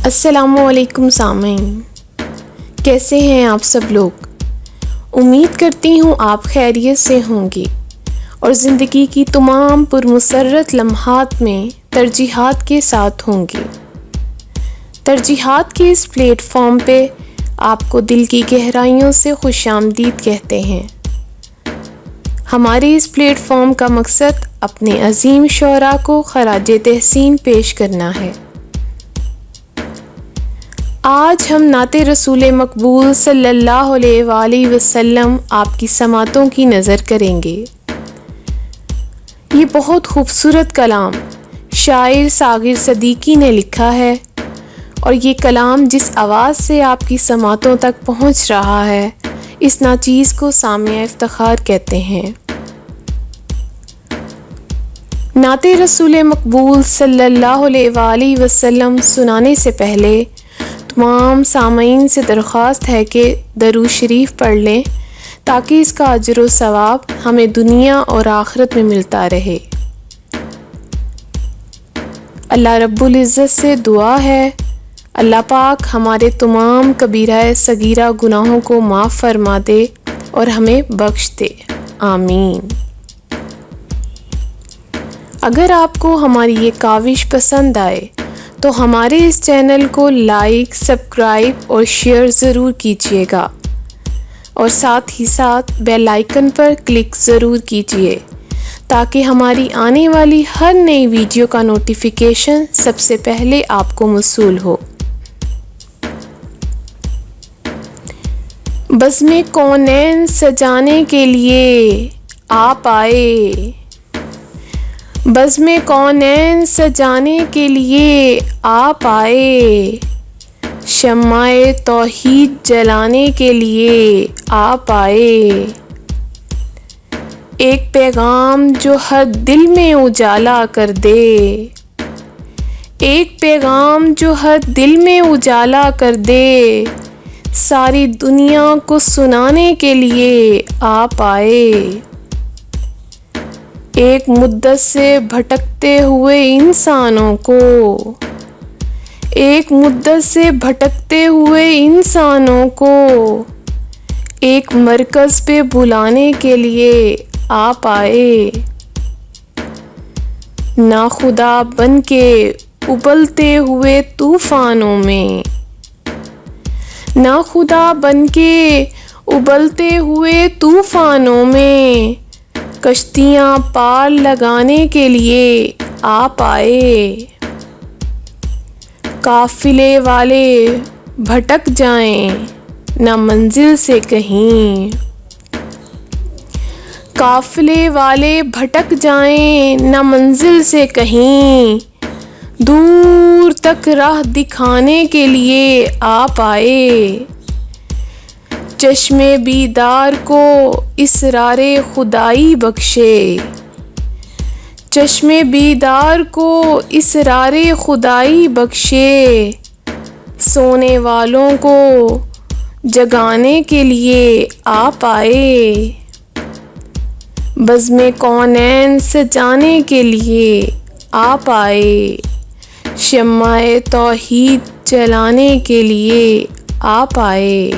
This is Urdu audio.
السلام علیکم سامعین، کیسے ہیں آپ سب لوگ؟ امید کرتی ہوں آپ خیریت سے ہوں گے اور زندگی کی تمام پرمسرت لمحات میں ترجیحات کے ساتھ ہوں گے۔ ترجیحات کے اس پلیٹ فارم پہ آپ کو دل کی گہرائیوں سے خوش آمدید کہتے ہیں۔ ہمارے اس پلیٹ فارم کا مقصد اپنے عظیم شعراء کو خراج تحسین پیش کرنا ہے۔ آج ہم نعت رسول مقبول صلی اللہ علیہ وآلہ وسلم آپ کی سماعتوں کی نظر کریں گے۔ یہ بہت خوبصورت کلام شاعر ساغر صدیقی نے لکھا ہے، اور یہ کلام جس آواز سے آپ کی سماعتوں تک پہنچ رہا ہے، اس ناچیز کو سامع افتخار کہتے ہیں۔ نعت رسول مقبول صلی اللہ علیہ وآلہ وسلم سنانے سے پہلے تمام سامعین سے درخواست ہے کہ درود شریف پڑھ لیں تاکہ اس کا اجر و ثواب ہمیں دنیا اور آخرت میں ملتا رہے۔ اللہ رب العزت سے دعا ہے، اللہ پاک ہمارے تمام کبیرہ صغیرہ گناہوں کو معاف فرما دے اور ہمیں بخش دے، آمین۔ اگر آپ کو ہماری یہ کاوش پسند آئے تو ہمارے اس چینل کو لائک، سبسکرائب اور شیئر ضرور کیجیے گا، اور ساتھ ہی ساتھ بیل آئیکن پر کلک ضرور کیجیے تاکہ ہماری آنے والی ہر نئی ویڈیو کا نوٹیفیکیشن سب سے پہلے آپ کو موصول ہو۔ بزم کونین سجانے کے لیے آپ آئے، بزم کونین سجانے کے لیے آپ آئے، شمع توحید جلانے کے لیے آپ آئے، ایک پیغام جو ہر دل میں اجالا کر دے، ایک پیغام جو ہر دل میں اجالا کر دے، ساری دنیا کو سنانے کے لیے آپ آئے، ایک مدت سے بھٹکتے ہوئے انسانوں کو، ایک مدت سے بھٹکتے ہوئے انسانوں کو ایک مرکز پہ بلانے کے لیے آپ آئے، ناخدا بن کے ابلتے ہوئے طوفانوں میں، ناخدا بن کے ابلتے ہوئے طوفانوں میں کشتیاں پار لگانے کے لیے آپ آئے، قافلے والے بھٹک جائیں نہ منزل سے کہیں، قافلے والے بھٹک جائیں نہ منزل سے کہیں، دور تک راہ دکھانے کے لیے آپ آئے، چشم بیدار کو اسرار خدائی بخشے، چشم بیدار کو اسرار خدائی بخشے، سونے والوں کو جگانے کے لیے آپ آئے، بزم کونین سجانے کے لیے آپ آئے، شمع توحید جلانے کے لیے آپ آئے۔